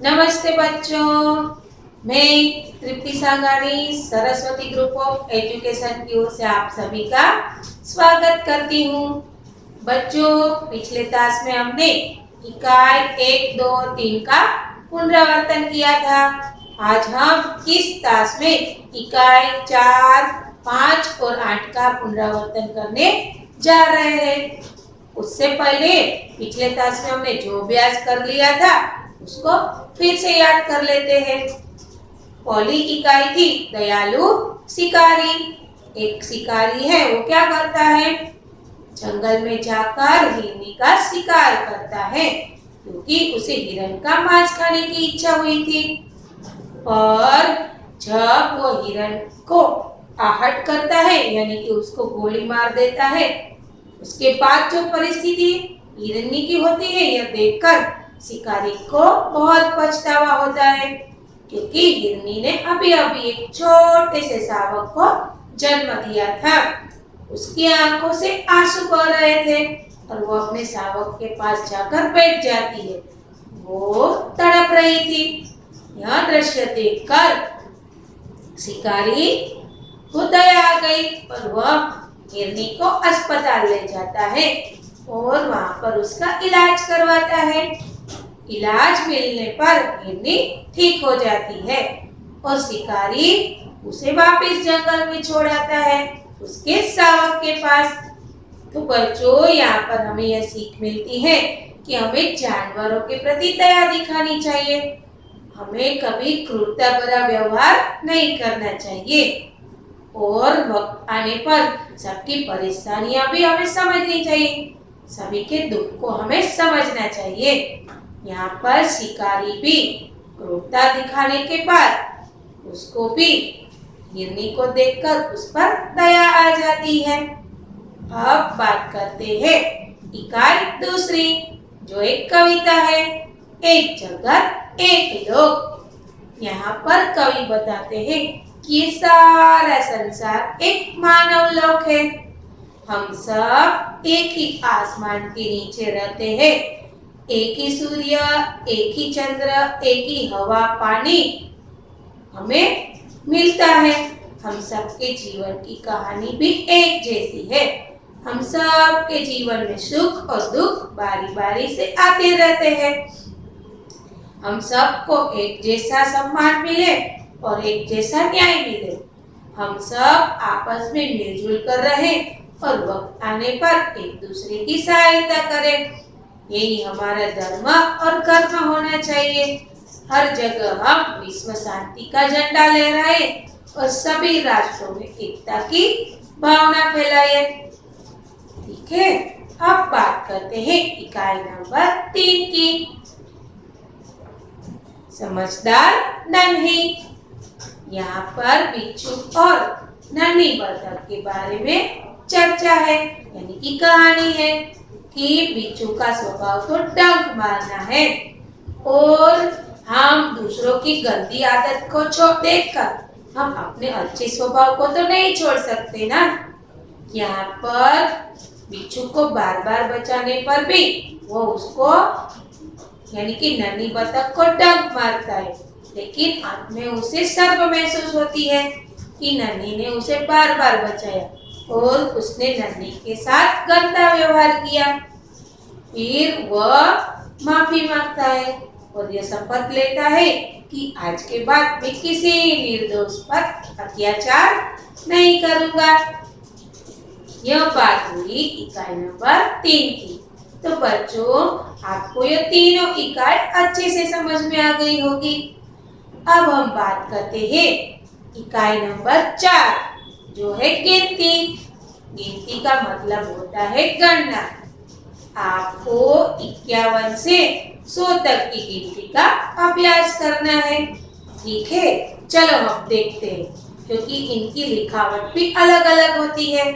नमस्ते बच्चों, मैं तृप्ति सांगानी सरस्वती ग्रुप ऑफ एजुकेशन की ओर से आप सभी का स्वागत करती हूँ। बच्चों, पिछले क्लास में हमने इकाई 1, 2, 3 का पुनरावर्तन किया था। आज हम इस क्लास में इकाई 4, 5 और 8 का पुनरावर्तन करने जा रहे हैं। उससे पहले पिछले क्लास में हमने जो अभ्यास कर लिया था उसको फिर से याद कर लेते हैं। पहली इकाई थी दयालु शिकारी। एक शिकारी है, वो क्या करता है? जंगल में जाकर हिरनी का शिकार करता है क्योंकि उसे हिरण का मांस खाने की इच्छा हुई थी। पर जब वो हिरण को आहट करता है यानी कि उसको गोली मार देता है, उसके बाद जो परिस्थिति हिरनी की होती है यह देखकर शिकारी को बहुत पछतावा होता है क्योंकि हिरनी ने अभी अभी एक छोटे से शावक को जन्म दिया था। उसकी आंखों से आंसू बह रहे थे और वो अपने शावक के पास जाकर बैठ जाती है। वो तड़प रही थी। यह दृश्य देखकर शिकारी को दया आ गई और वह हिरनी को अस्पताल ले जाता है और वहां पर उसका इलाज करवाता है। इलाज मिलने पर हिरनी ठीक हो जाती है और शिकारी उसे वापस जंगल में छोड़ आता है उसके शावक के पास। तो बच्चों, यहाँ पर हमें यह सीख मिलती है कि हमें जानवरों के प्रति दया दिखानी चाहिए। हमें कभी क्रूरता भरा व्यवहार नहीं करना चाहिए और वक्त आने पर सबकी परेशानियां भी हमें समझनी चाहिए। सभी के दुख को हमें समझना चाहिए। यहाँ पर शिकारी भी क्रूरता दिखाने के बाद उसको भी हिरनी को देखकर उस पर दया आ जाती है। अब बात करते हैं इकाई दूसरी, जो एक कविता है, एक जगत एक लोक। यहाँ पर कवि बताते हैं कि ये सारा संसार एक मानव लोक है। हम सब एक ही आसमान के नीचे रहते हैं। एक ही सूर्य, एक ही चंद्र, एक ही हवा पानी हमें मिलता है। हम सबके जीवन की कहानी भी एक जैसी है। हम सब के जीवन में सुख और दुख बारी बारी से आते रहते हैं। हम सबको एक जैसा सम्मान मिले और एक जैसा न्याय मिले। हम सब आपस में मिलजुल कर रहे और वक्त आने पर एक दूसरे की सहायता करें। यही हमारा धर्म और कर्म होना चाहिए। हर जगह हम विश्व शांति का झंडा लहराए और सभी राष्ट्रों में एकता की भावना फैलाए। ठीक है, अब बात करते हैं इकाई नंबर 3 की, समझदार नन्ही। यहाँ पर बिच्छू और नन्ही बतख के बारे में चर्चा है, यानी कि कहानी है कि बिच्छू का स्वभाव तो डंक मारना है और हम दूसरों की गंदी आदत को देखकर हम अपने अच्छे स्वभाव को तो नहीं छोड़ सकते ना। यहाँ पर बिच्छू को बार बार बचाने पर भी वो उसको यानी कि नन्ही बतख को डंक मारता है, लेकिन अंत में उसे शर्म महसूस होती है कि नन्ही ने उसे बार बार बचाया और उसने नन्ही के साथ गंदा व्यवहार किया। फिर वह माफी मांगता है और यह शपथ लेता है कि आज के बाद मैं किसी निर्दोष पर अत्याचार नहीं करूंगा। यह बात हुई इकाई नंबर 3 की। तो बच्चों, आपको ये तीनों इकाई अच्छे से समझ में आ गई होगी। अब हम बात करते हैं इकाई नंबर 4, जो है गिनती। गिनती का मतलब होता है गणना। आपको 51 से 100 तक की गिनती का अभ्यास करना है। ठीक है, चलो हम देखते हैं, क्योंकि इनकी लिखावट भी अलग अलग होती है।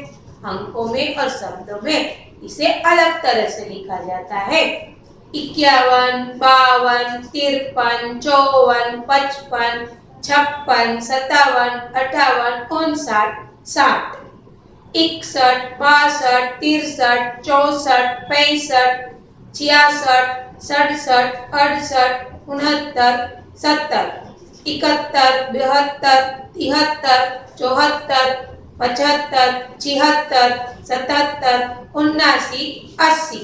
अंकों में और शब्दों में इसे अलग तरह से लिखा जाता है। 51, 52, 53, 54, 55, 56, 57, 58, 59, 60, 61, 62, 63, 64, 65, 66, 67, 68, 69, 70, 71, 72, 73, 74, 75, 76, 77, 79, 80,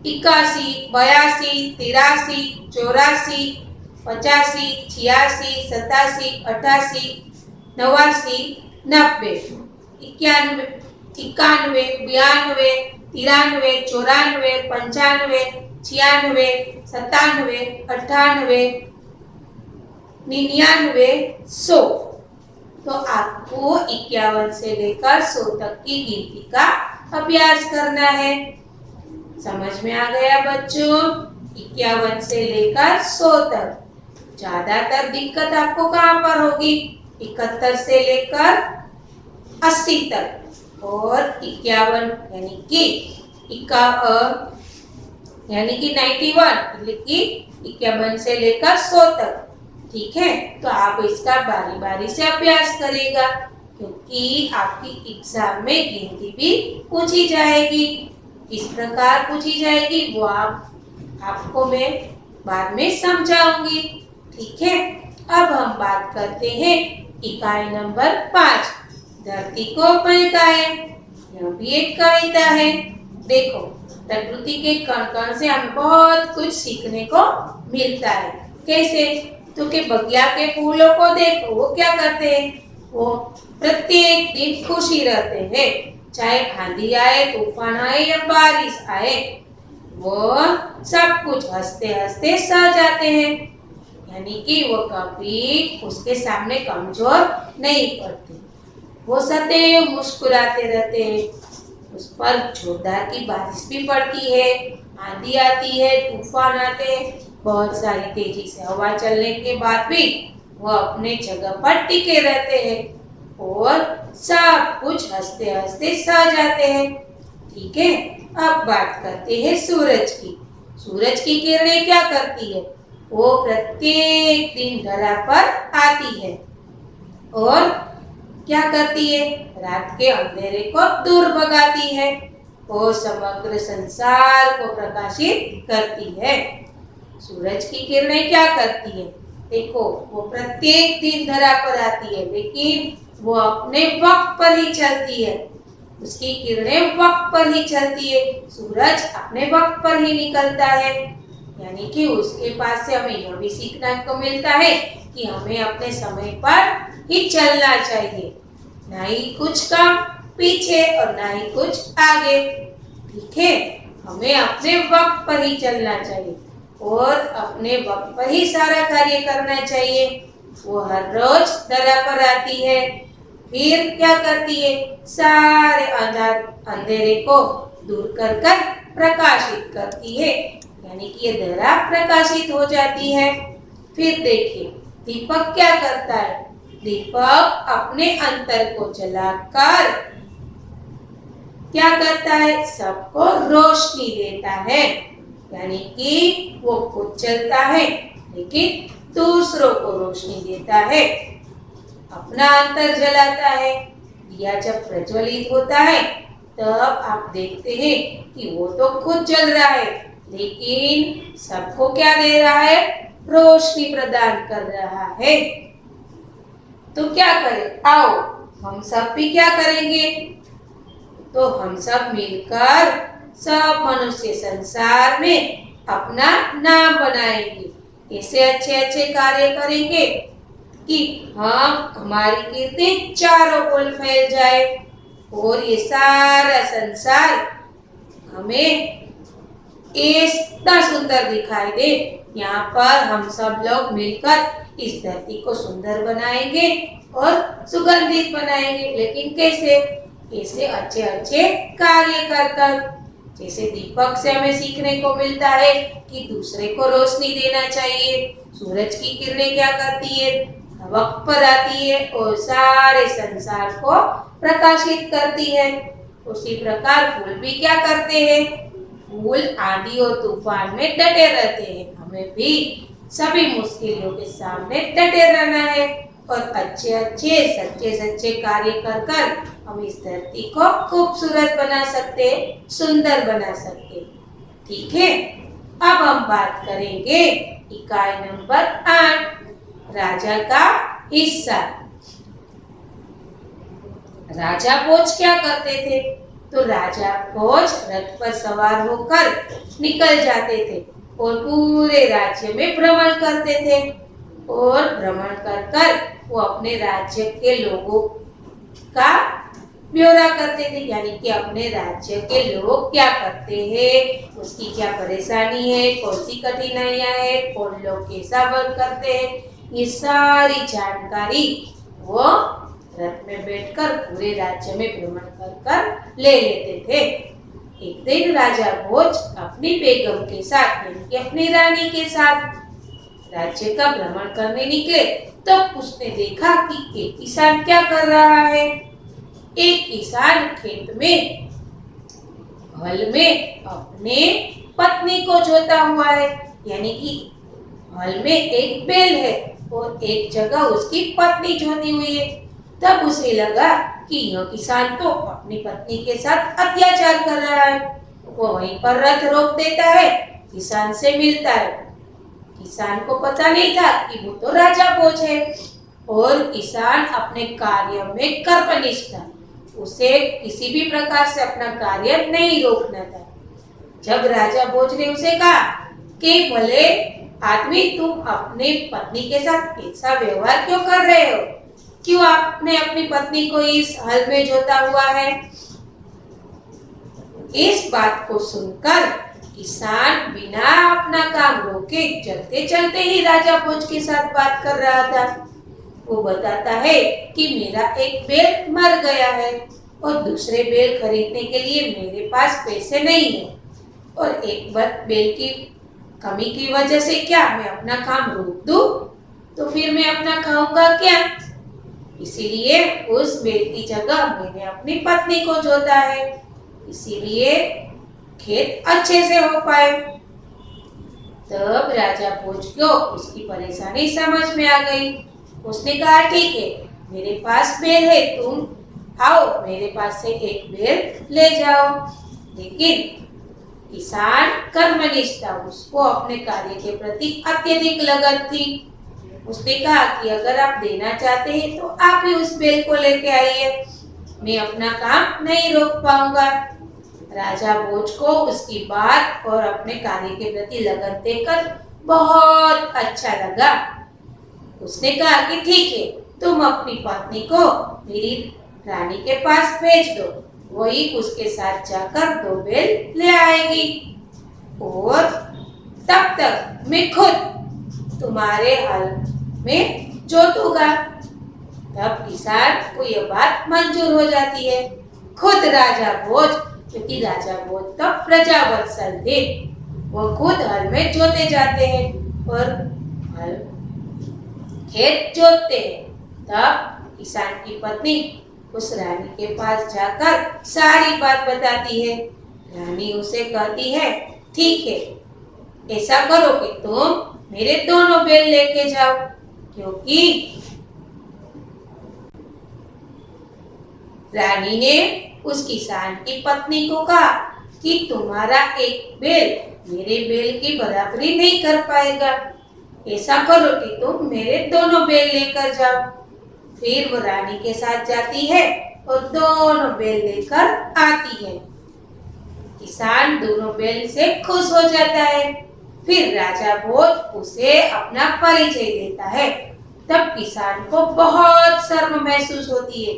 81, 82, 83, 84, 85, 86, 87, 88, 89, 90, 91, 91, 92, 93, 94, 95, 96, 97, 98, 99, 100। तो आपको 51 से लेकर 100 तक की गिनती का अभ्यास करना है। समझ में आ गया बच्चों? 51 से लेकर 100 तक। ज्यादातर दिक्कत आपको कहाँ पर होगी? 71 से लेकर 80 तक और 51 यानी कि 51 से लेकर 100 तक। ठीक है, तो आप इसका बारी बारी से अभ्यास करेगा क्योंकि आपकी एग्जाम में गिनती भी पूछी जाएगी। किस प्रकार पूछी जाएगी वो आपको मैं बाद में समझाऊंगी। ठीक है, अब हम बात करते हैं इकाई नंबर 5, धरती को महकाए। यह भी एक कविता है। देखो, प्रकृति के कण कण से हमें बहुत कुछ सीखने को मिलता है। कैसे? तो कि बगिया के फूलों को देखो, वो क्या करते हैं? वो प्रत्येक दिन खुशी रहते हैं, चाहे आंधी आए, तूफान आए या बारिश आए, वो सब कुछ हंसते हंसते सह जाते हैं। यानी कि वो कभी उसके सामने कमजोर नहीं पड़ते, वो सदैव मुस्कुराते रहते हैं। उस पर जोरदार की बारिश भी पड़ती है, आंधी आती है, तूफान आते हैं, बहुत सारी तेजी से हवा चलने के बाद भी वो अपने जगह पर टिके रहते हैं और सब कुछ हंसते हंसते सह जाते हैं। ठीक है, अब बात करते हैं सूरज की। सूरज की किरणें क्या करती है? वो प्रत्येक दिन धरा पर आती है और क्या करती है? रात के अंधेरे को दूर भगाती है और समग्र संसार को प्रकाशित करती है। सूरज की किरणें क्या करती है? देखो, वो प्रत्येक दिन धरा पर आती है, लेकिन वो अपने वक्त पर ही चलती है। उसकी किरणें वक्त पर ही चलती है, सूरज अपने वक्त पर ही निकलता है। यानी कि उसके पास से हमें यह भी सीखने को मिलता है कि हमें अपने समय पर ही चलना चाहिए, ना ही कुछ काम पीछे और ना ही कुछ आगे। ठीक है, हमें अपने वक्त पर ही चलना चाहिए और अपने वक्त पर ही सारा कार्य करना चाहिए। वो हर रोज धरा पर आती है, फिर क्या करती है? सारे अंधेरे को दूर कर कर प्रकाशित करती है, यानी कि ये धरा प्रकाशित हो जाती है। फिर देखिए, दीपक क्या करता है? दीपक अपने अंतर को जलाकर क्या करता है? सबको रोशनी देता है। यानी कि वो खुद जलता है लेकिन दूसरों को रोशनी देता है, अपना अंतर जलाता है। दिया जब प्रज्वलित होता है तब आप देखते हैं कि वो तो खुद जल रहा है लेकिन सबको क्या दे रहा है? रोशनी प्रदान कर रहा है। तो क्या करें? आओ हम सब भी क्या करेंगे? तो हम सब मिलकर सब मनुष्य संसार में अपना नाम बनाएंगे। ऐसे अच्छे अच्छे कार्य करेंगे कि हमारी कीर्ति चारों ओर फैल जाए और ये सारा संसार हमें इतना सुंदर दिखाई दे। यहाँ पर हम सब लोग मिलकर इस धरती को सुंदर बनाएंगे और सुगंधित बनाएंगे। लेकिन कैसे? ऐसे अच्छे अच्छे कार्य कर कर। जैसे दीपक से हमें सीखने को मिलता है कि दूसरे को रोशनी देना चाहिए। सूरज की किरणें क्या करती है? वक्त पर आती है और सारे संसार को प्रकाशित करती है। उसी प्रकार फूल भी क्या करते हैं? फूल आंधी और तूफान में डटे रहते हैं। हमें भी सभी मुश्किलों के सामने डटे रहना है और अच्छे अच्छे सच्चे सच्चे कार्य कर कर हम इस धरती को खूबसूरत बना सकते, सुंदर बना सकते। ठीक है, अब हम बात करेंगे इकाई नंबर 8, राजा का हिस्सा। राजा भोज क्या करते थे? तो राजा भोज रथ पर सवार होकर निकल जाते थे और पूरे राज्य में भ्रमण करते थे और भ्रमण कर कर वो अपने राज्य के लोगों का ब्यौरा करते थे, यानी कि अपने राज्य के लोग क्या करते हैं, उसकी क्या परेशानी है, कौन सी कठिनाइयां है, कौन लोग कैसा वर्क करते हैं, ये सारी जानकारी वो रथ में बैठकर पूरे राज्य में भ्रमण कर कर ले लेते थे। एक दिन राजा भोज अपनी बेगम के साथ, यानी कि अपनी रानी के साथ राज्य का भ्रमण करने निकले, तब उसने देखा कि एक किसान क्या कर रहा है। एक किसान खेत में हल में अपने पत्नी को जोता हुआ है, यानी कि हल में एक बैल है और एक जगह उसकी पत्नी जोती हुई है। तब उसे लगा कि यह किसान तो अपनी पत्नी के साथ अत्याचार कर रहा है। वो वहीं पर रथ रोक देता है, किसान से मिलता है। किसान को पता नहीं था कि वो तो राजा भोज है और किसान अपने कार्य में कर्मनिष्ठ था, उसे किसी भी प्रकार से अपना कार्य नहीं रोकना था। जब राजा भोज ने उसे कहा कि भले आदमी, तुम अपनी पत्नी के साथ ऐसा व्यवहार क्यों कर रहे हो, क्यों आपने अपनी पत्नी को इस हल में जोता हुआ है। इस बात को सुनकर किसान बिना अपना काम रोके चलते चलते ही राजा भोज के साथ बात कर रहा था। वो बताता है कि मेरा एक बैल मर गया है और दूसरे बैल खरीदने के लिए मेरे पास पैसे नहीं है, और एक बार बैल की कमी की वजह से क्या मैं अपना काम रोक दूं, तो फिर मैं अपना खाऊंगा क्या। इसीलिए उस बैल की जगह मैंने अपनी पत्नी को जोता है, इसीलिए खेत अच्छे से हो पाए। तब राजा भोज को उसकी परेशानी समझ में आ गई। उसने कहा ठीक है, मेरे पास बैल है, तुम आओ मेरे पास से एक बैल ले जाओ। लेकिन किसान कर्मनिष्ठ था, उसको अपने कार्य के प्रति अत्यधिक लगन थी। उसने कहा कि अगर आप देना चाहते हैं तो आप ही उस बैल को लेके आइए, मैं अपना काम नहीं रोक पाऊंगा। राजा भोज को उसकी बात और अपने कार्य के प्रति लगन देखकर बहुत अच्छा लगा। उसने कहा कि ठीक है, तुम अपनी पत्नी को मेरी रानी के पास भेज दो, वही उसके साथ जाकर दो बैल ले आएगी और तब तक मैं खुद तुम्हारे हल में जोतूंगा। तब किसान को यह बात मंजूर हो जाती है। खुद राजा भोज, क्योंकि राजा भोज तो प्रजावत्सल थे, वो खुद हल में जोते जाते हैं और हल खेत जोतते हैं। तब किसान की पत्नी उस रानी के पास जाकर सारी बात बताती है। रानी उसे कहती है ठीक है, ऐसा करो कि तुम मेरे दोनों बैल लेके जाओ, क्योंकि रानी ने उस किसान की पत्नी को कहा कि तुम्हारा एक बैल मेरे बैल की बराबरी नहीं कर पाएगा, ऐसा करो कि तुम मेरे दोनों बैल लेकर जाओ। फिर वो रानी के साथ जाती है और दोनों बैल लेकर आती है। किसान दोनों बैल से खुश हो जाता है। फिर राजा भोज उसे अपना परिचय देता है। तब किसान को बहुत शर्म महसूस होती है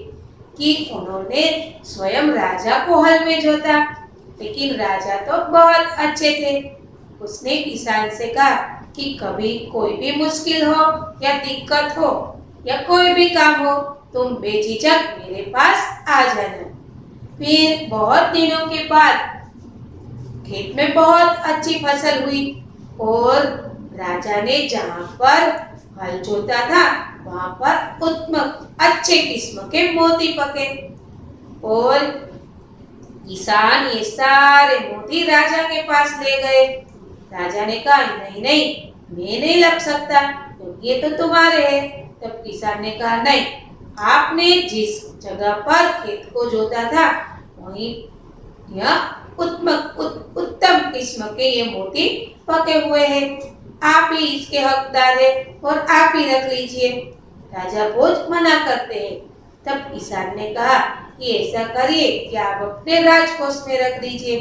कि उन्होंने स्वयं राजा को हल में जोता, लेकिन राजा तो बहुत अच्छे थे। उसने किसान से कहा कि कभी कोई भी मुश्किल हो या दिक्कत हो या कोई भी काम हो, तुम बेझिझक मेरे पास आ जाना। फिर बहुत दिनों के बाद खेत में बहुत अच्छी फसल हुई और राजा ने जहाँ पर हल जोता था वहां पर उत्तम अच्छे किस्म के मोती पके और किसान ये सारे मोती राजा के पास ले गए। राजा ने कहा नहीं नहीं, मैं नहीं लग सकता, क्योंकि ये तो तुम्हारे हैं। तब किसान ने कहा नहीं, आपने जिस जगह पर खेत को जोता था वहीं यह उत्तम किस्म के ये मोती पके हुए हैं, आप ही इसके हकदार है और आप ही रख लीजिए। राजा भोज मना करते हैं। तब किसान ने कहा कि ऐसा करिए कि आप अपने राजकोष में रख दीजिए,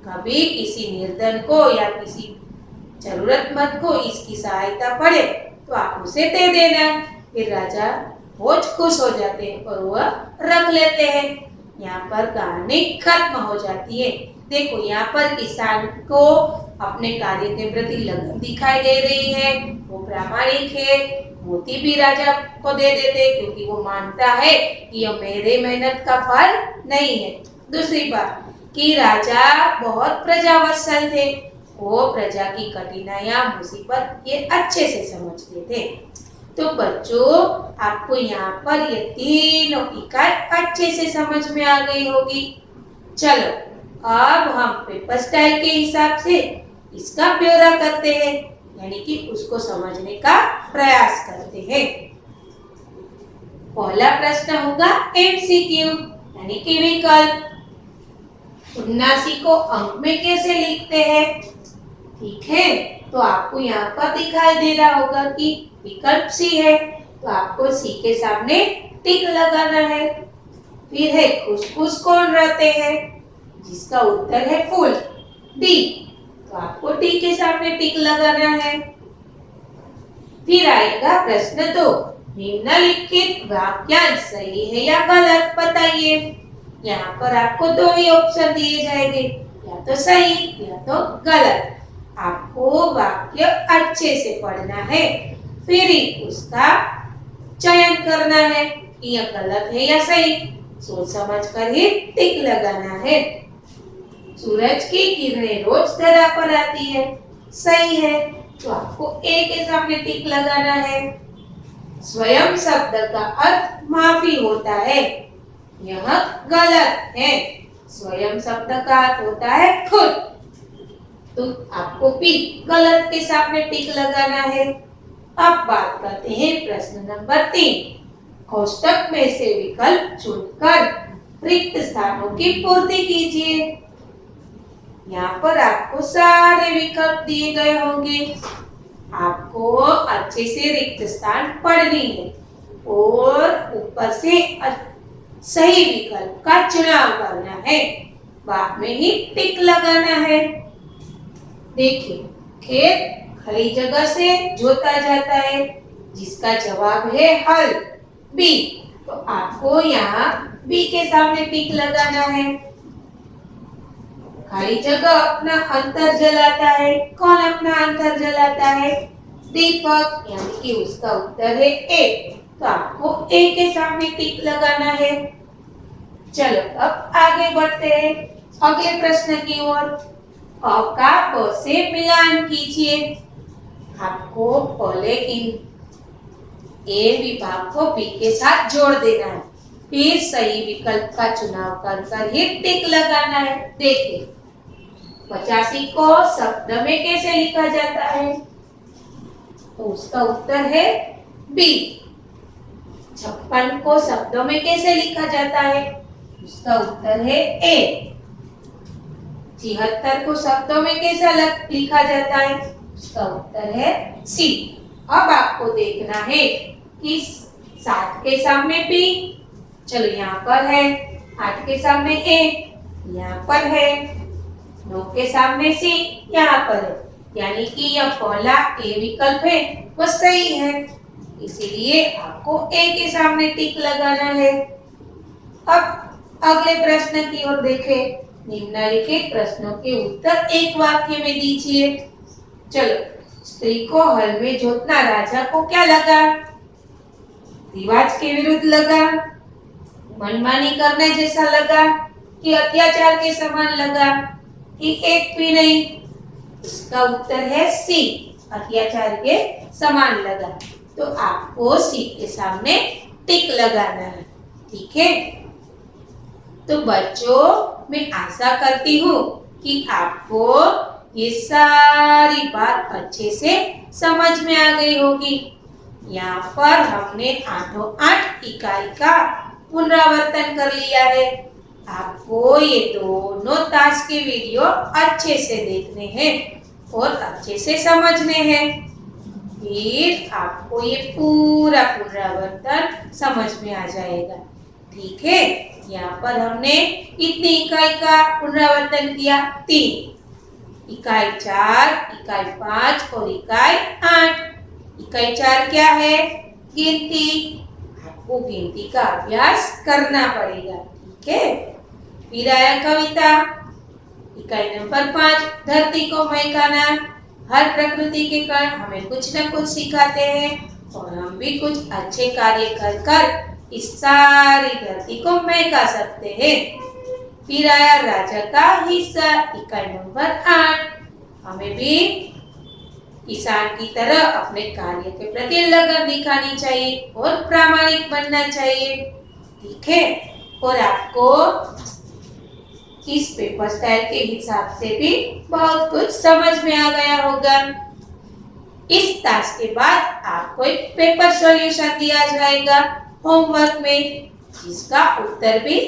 कभी किसी निर्धन को या किसी जरूरतमंद को इसकी सहायता पड़े तो आप उसे दे देना। फिर राजा भोज खुश हो जाते हैं और वह रख लेते हैं। यहाँ पर कहानी खत्म हो जाती है। देखो यहाँ पर किसान को अपने कार्य के प्रति लगन दिखाई दे रही है, वो प्रामाणिक है, मोती भी राजा को दे देते हैं क्योंकि वो मानता है कि यह मेरे मेहनत का फल नहीं है। दूसरी बात कि राजा बहुत प्रजावत्सल थे, वो प्रजा की कठिनाइयां मुसीबत ये अच्छे से समझते थे। तो बच्चों आपको यहाँ पर ये तीनों इकाई अच्छे से समझ में आ गई होगी। चलो अब हम पेपर स्टाइल के हिसाब से इसका ब्यौरा करते हैं, यानी कि उसको समझने का प्रयास करते हैं। पहला प्रश्न होगा एमसीक्यू यानी कि विकल्प। 79 को अंक में कैसे लिखते हैं? ठीक है, तो आपको यहाँ पर दिखाई दे रहा होगा कि विकल्प सी है, तो आपको सी के सामने टिक लगाना है। फिर है खुश कौन रहते हैं, जिसका उत्तर है फूल, डी, तो आपको डी के सामने टिक लगाना है। फिर आएगा प्रश्न 2, निम्नलिखित वाक्यांश सही है या गलत बताइए। यहाँ पर आपको दो ही ऑप्शन दिए जाएंगे, या तो सही या तो गलत। आपको वाक्य अच्छे से पढ़ना है, फिर ही उसका चयन करना है कि यह गलत है या सही। सोच समझ कर ही टिक लगाना है। सूरज की किरणें रोज धरा पर आती है, सही है, तो आपको ए के सामने टिक लगाना है। स्वयं शब्द का अर्थ माफी होता है, यह गलत है। स्वयं शब्द का अर्थ होता है खुद, तो आपको भी गलत के सामने टिक लगाना है। अब बात करते हैं प्रश्न नंबर 3। कोष्टक में से विकल्प चुनकर रिक्त स्थानों की पूर्ति कीजिए। यहाँ पर आपको सारे विकल्प दिए गए होंगे, आपको अच्छे से रिक्त स्थान पढ़नी है और ऊपर से सही विकल्प का चुनाव करना है, बाद में ही टिक लगाना है। देखिए, खेत खली जगह से जोता जाता है, जिसका जवाब है हल, बी, तो आपको यहाँ बी के सामने टिक लगाना है। खाली जगह अपना अंतर जलाता है, कौन अपना अंतर जलाता है? दीपक, यानी कि उसका उत्तर है ए, तो आपको ए के सामने टिक लगाना है। चलो अब आगे बढ़ते हैं अगले प्रश्न की ओर। अ का ब से मिलान कीजिए। आपको पहले इन ए विभाग को बी के साथ जोड़ देना है, फिर सही विकल्प का चुनाव कर ही टिक लगाना है। देखिए, 85 को शब्द में कैसे लिखा जाता है, तो उसका उत्तर है बी। 56 को शब्दों में कैसे लिखा जाता है, उसका उत्तर है ए। 76 को शब्दों में कैसा लिखा जाता है, उसका उत्तर है सी। अब आपको देखना है कि 7 के सामने बी, चलो यहाँ पर है, 8 के सामने ए, यहाँ पर है, 9 के सामने सी, यहाँ पर है, यानी कि यह पहला ए विकल्प है वो सही है, इसीलिए आपको ए के सामने टिक लगाना है। अब अगले प्रश्न की ओर देखें। निम्नलिखित प्रश्नों के उत्तर एक वाक्य में दीजिए। चलो, स्त्री को हल में जोतना राजा को क्या लगा? रिवाज के विरुद्ध लगा, मनमानी करने जैसा लगा, कि अत्याचार के समान लगा, कि एक भी नहीं? इसका उत्तर है सी, अत्याचार के समान लगा। तो आपको सी के सामने टिक लगाना है, ठीक है। तो बच्चों, मैं आशा करती हूँ कि आपको ये सारी बात अच्छे से समझ में आ गई होगी। यहाँ पर हमने 8 इकाई का पुनरावर्तन कर लिया है। आपको ये दोनों ताश के वीडियो अच्छे से देखने हैं और अच्छे से समझने हैं, फिर आपको ये पूरा पुनरावर्तन समझ में आ जाएगा। ठीक है, यहाँ पर हमने कितनी इकाई का पुनरावर्तन किया? 3। इकाई 4, इकाई 5 और इकाई 8। इकाई 4 क्या है? गिनती। आपको गिनती का अभ्यास करना पड़ेगा। ठीक है, फिर आया कविता। इकाई नंबर 5, धरती को महकाना। हर प्रकृति के कण हमें कुछ न कुछ सिखाते हैं और हम भी कुछ अच्छे कार्य कर कर इस सारी धरती को महका सकते हैं। फिर आया राजा का हिस्सा। इकाई नंबर 8, हमें भी किसान की तरह अपने कार्य के प्रति लगन दिखानी चाहिए और प्रामाणिक बनना चाहिए। ठीक है, और आपको इस पेपर स्टाइल के हिसाब से भी बहुत कुछ समझ में आ गया होगा। इस टास्क के बाद आपको एक पेपर सॉल्यूशन दिया जाएगा होमवर्क में, जिसका उत्तर भी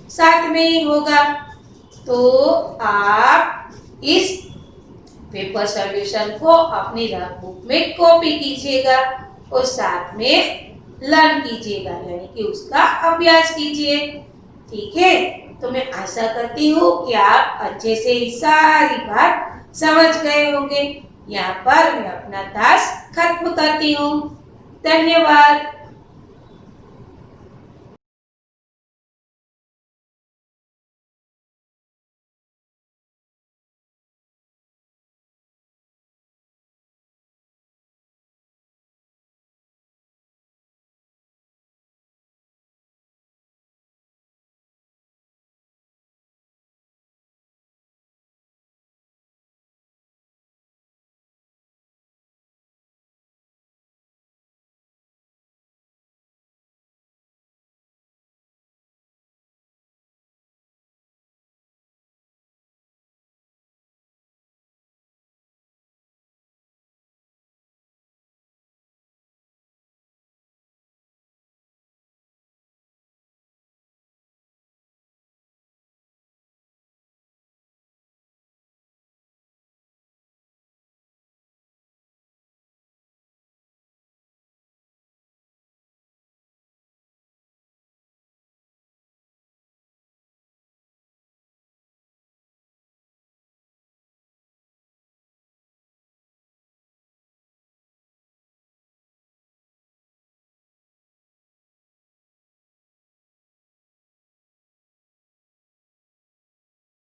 साथ में ही होगा। तो आप इस पेपर सॉल्यूशन को अपनी रफ बुक में कॉपी कीजिएगा और साथ में लर्न कीजिएगा, यानी कि उसका अभ्यास कीजिए। ठीक है, तो मैं आशा करती हूँ कि आप अच्छे से सारी बात समझ गए होंगे। यहाँ पर मैं अपना टास्क खत्म करती हूँ। धन्यवाद।